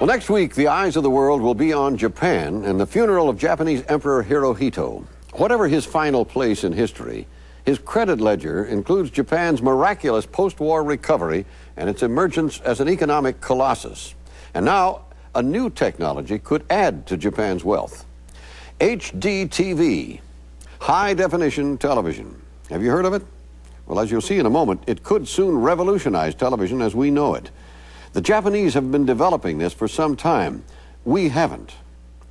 Well, next week, the eyes of the world will be on Japan and the funeral of Japanese Emperor Hirohito. Whatever his final place in history, his credit ledger includes Japan's miraculous post-war recovery and its emergence as an economic colossus. And now, a new technology could add to Japan's wealth. HDTV, high-definition television. Have you heard of it? Well, as you'll see in a moment, it could soon revolutionize television as we know it. The Japanese have been developing this for some time. We haven't.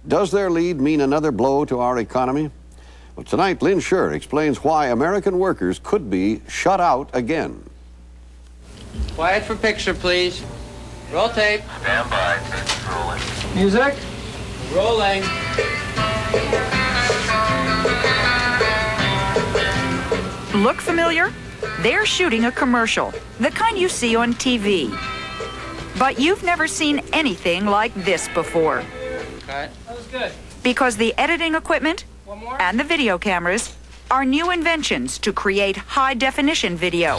Does their lead mean another blow to our economy? Well, tonight, Lynn Scher explains why American workers could be shut out again. Quiet for picture, please. Roll tape. Stand by. Tape's rolling. Music. Rolling. Look familiar? They're shooting a commercial, the kind you see on TV. But you've never seen anything like this before. Cut. That was good. Because the editing equipment and the video cameras are new inventions to create high-definition video.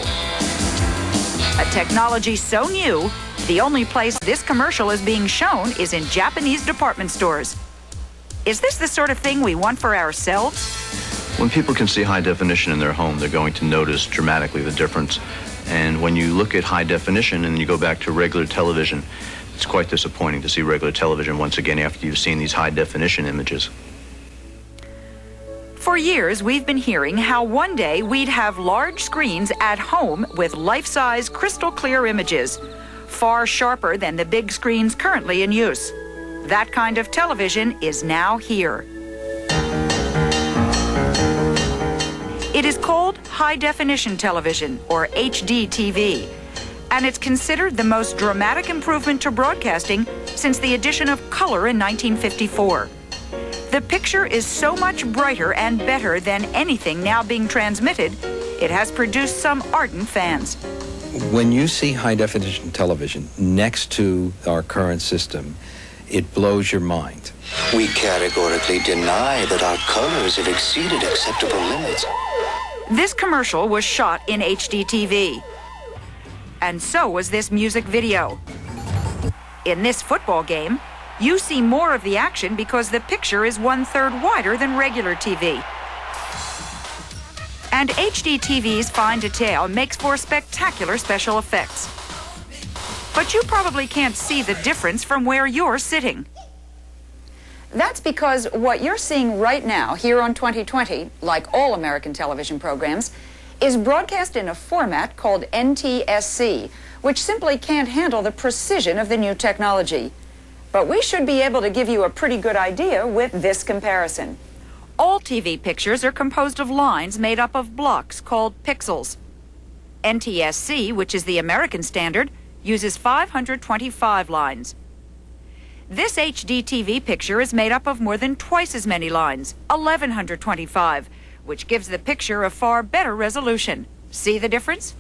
A technology so new, the only place this commercial is being shown is in Japanese department stores. Is this the sort of thing we want for ourselves? When people can see high definition in their home, they're going to notice dramatically the difference. And when you look at high definition and you go back to regular television, it's quite disappointing to see regular television once again after you've seen these high definition images. For years, we've been hearing how one day we'd have large screens at home with life-size, crystal-clear images, far sharper than the big screens currently in use. That kind of television is now here. It is called high-definition television, or HDTV, and it's considered the most dramatic improvement to broadcasting since the addition of color in 1954. The picture is so much brighter and better than anything now being transmitted, it has produced some ardent fans. When you see high-definition television next to our current system, it blows your mind. We categorically deny that our colors have exceeded acceptable limits. This commercial was shot in HDTV. And so was this music video. In this football game, you see more of the action because the picture is 1/3 wider than regular TV. And HDTV's fine detail makes for spectacular special effects. But you probably can't see the difference from where you're sitting. That's because what you're seeing right now here on 2020, like all American television programs, is broadcast in a format called NTSC, which simply can't handle the precision of the new technology. But we should be able to give you a pretty good idea with this comparison. All TV pictures are composed of lines made up of blocks called pixels. NTSC, which is the American standard, uses 525 lines. This HDTV picture is made up of more than twice as many lines, 1,125, which gives the picture a far better resolution. See the difference?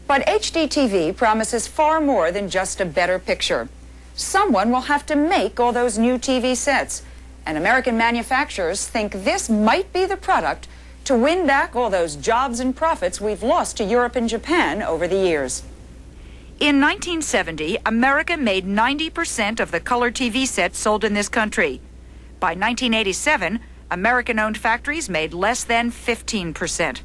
But HDTV promises far more than just a better picture. Someone will have to make all those new TV sets, and American manufacturers think this might be the product to win back all those jobs and profits we've lost to Europe and Japan over the years. In 1970, America made 90% of the color TV sets sold in this country. By 1987, American-owned factories made less than 15%.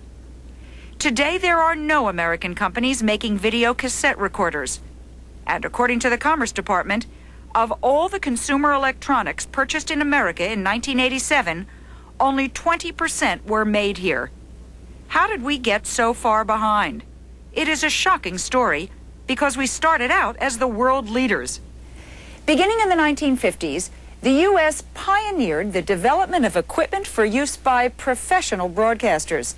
Today, there are no American companies making video cassette recorders. And according to the Commerce Department, of all the consumer electronics purchased in America in 1987, only 20% were made here. How did we get so far behind? It is a shocking story, because we started out as the world leaders. Beginning in the 1950s, the U.S. pioneered the development of equipment for use by professional broadcasters.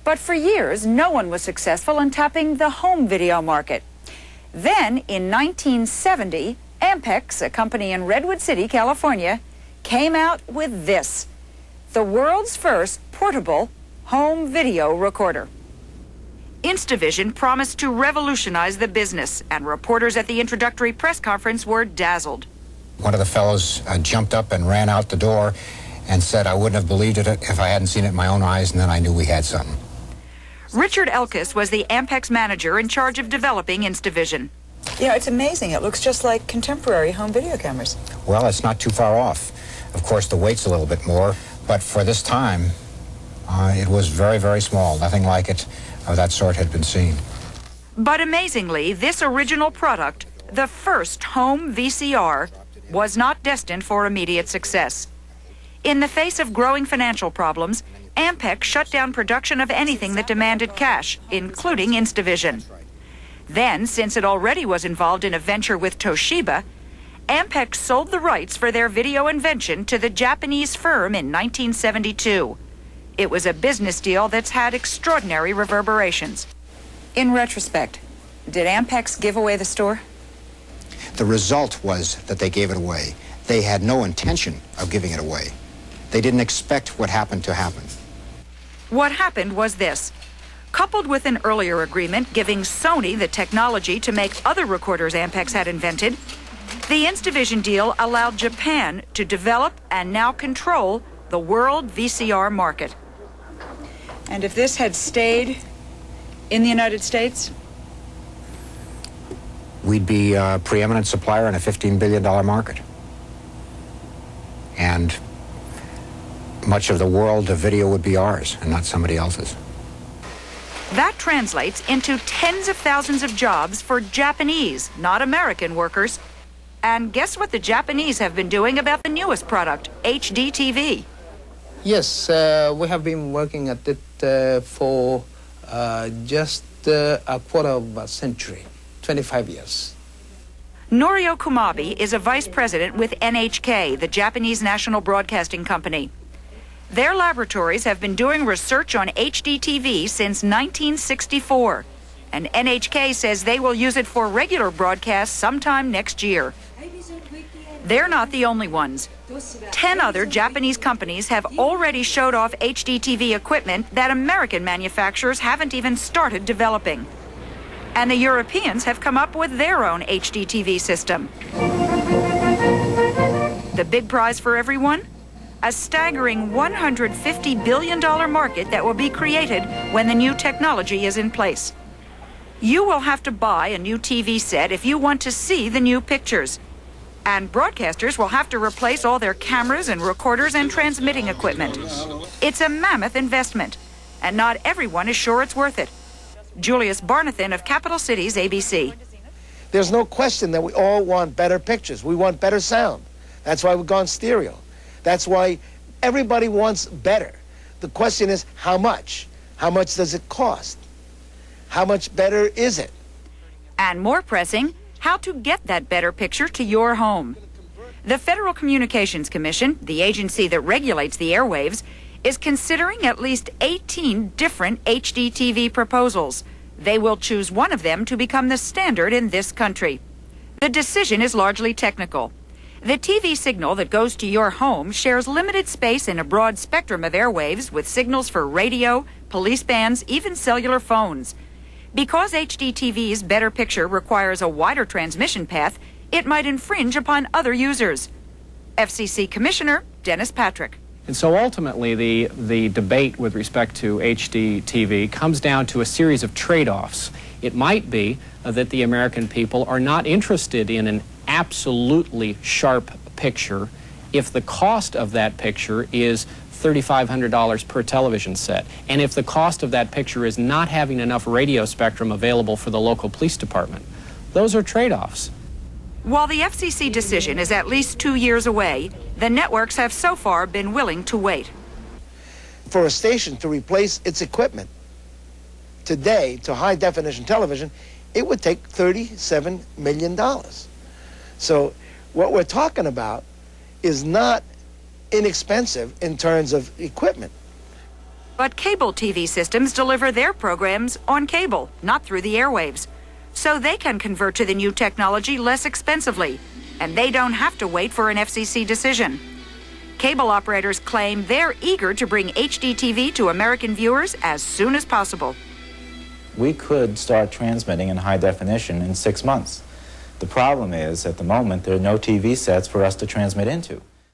But for years, no one was successful in tapping the home video market. Then, in 1970, Ampex, a company in Redwood City, California, came out with this, the world's first portable home video recorder. Instavision promised to revolutionize the business, and reporters at the introductory press conference were dazzled. One of the fellows jumped up and ran out the door and said, I wouldn't have believed it if I hadn't seen it in my own eyes, and then I knew we had something. Richard Elkis was the Ampex manager in charge of developing Instavision. You know, it's amazing. It looks just like contemporary home video cameras. Well, it's not too far off. Of course, the weight's a little bit more, but for this time, it was very, very small. Nothing like it of that sort had been seen. But amazingly, this original product, the first home VCR, was not destined for immediate success. In the face of growing financial problems, Ampex shut down production of anything that demanded cash, including Instavision. Then, since it already was involved in a venture with Toshiba, Ampex sold the rights for their video invention to the Japanese firm in 1972. It was a business deal that's had extraordinary reverberations. In retrospect, did Ampex give away the store? The result was that they gave it away. They had no intention of giving it away. They didn't expect what happened to happen. What happened was this. Coupled with an earlier agreement giving Sony the technology to make other recorders Ampex had invented, the Instavision deal allowed Japan to develop and now control the world VCR market. And if this had stayed in the United States? We'd be a preeminent supplier in a $15 billion market. And much of the world of video would be ours and not somebody else's. That translates into tens of thousands of jobs for Japanese, not American workers. And guess what the Japanese have been doing about the newest product, HDTV? Yes, we have been working at it for just a quarter of a century, 25 years. Norio Kumabe is a vice president with NHK, the Japanese national broadcasting company. Their laboratories have been doing research on HDTV since 1964, and NHK says they will use it for regular broadcasts sometime next year. They're not the only ones. 10 other Japanese companies have already showed off HDTV equipment that American manufacturers haven't even started developing. And the Europeans have come up with their own HDTV system. The big prize for everyone? A staggering $150 billion market that will be created when the new technology is in place. You will have to buy a new TV set if you want to see the new pictures. And broadcasters will have to replace all their cameras and recorders and transmitting equipment. It's a mammoth investment, and not everyone is sure it's worth it. Julius Barnathan of Capital Cities ABC. There's no question that we all want better pictures. We want better sound. That's why we've gone stereo. That's why everybody wants better. The question is, how much? How much does it cost? How much better is it? And more pressing, how to get that better picture to your home. The Federal Communications Commission, the agency that regulates the airwaves, is considering at least 18 different HDTV proposals. They will choose one of them to become the standard in this country. The decision is largely technical. The TV signal that goes to your home shares limited space in a broad spectrum of airwaves with signals for radio, police bands, even cellular phones. Because HDTV's better picture requires a wider transmission path, it might infringe upon other users. FCC Commissioner Dennis Patrick. And so ultimately, the debate with respect to HDTV comes down to a series of trade-offs. It might be that the American people are not interested in an absolutely sharp picture if the cost of that picture is $3,500 per television set, and if the cost of that picture is not having enough radio spectrum available for the local police department. Those are trade-offs. While the FCC decision is at least 2 years away, the networks have so far been willing to wait. For a station to replace its equipment today to high-definition television, it would take $37 million. So what we're talking about is not inexpensive in terms of equipment. But cable TV systems deliver their programs on cable, not through the airwaves. So they can convert to the new technology less expensively, and they don't have to wait for an FCC decision. Cable operators claim they're eager to bring HDTV to American viewers as soon as possible. We could start transmitting in high definition in 6 months. The problem is, at the moment, there are no TV sets for us to transmit into.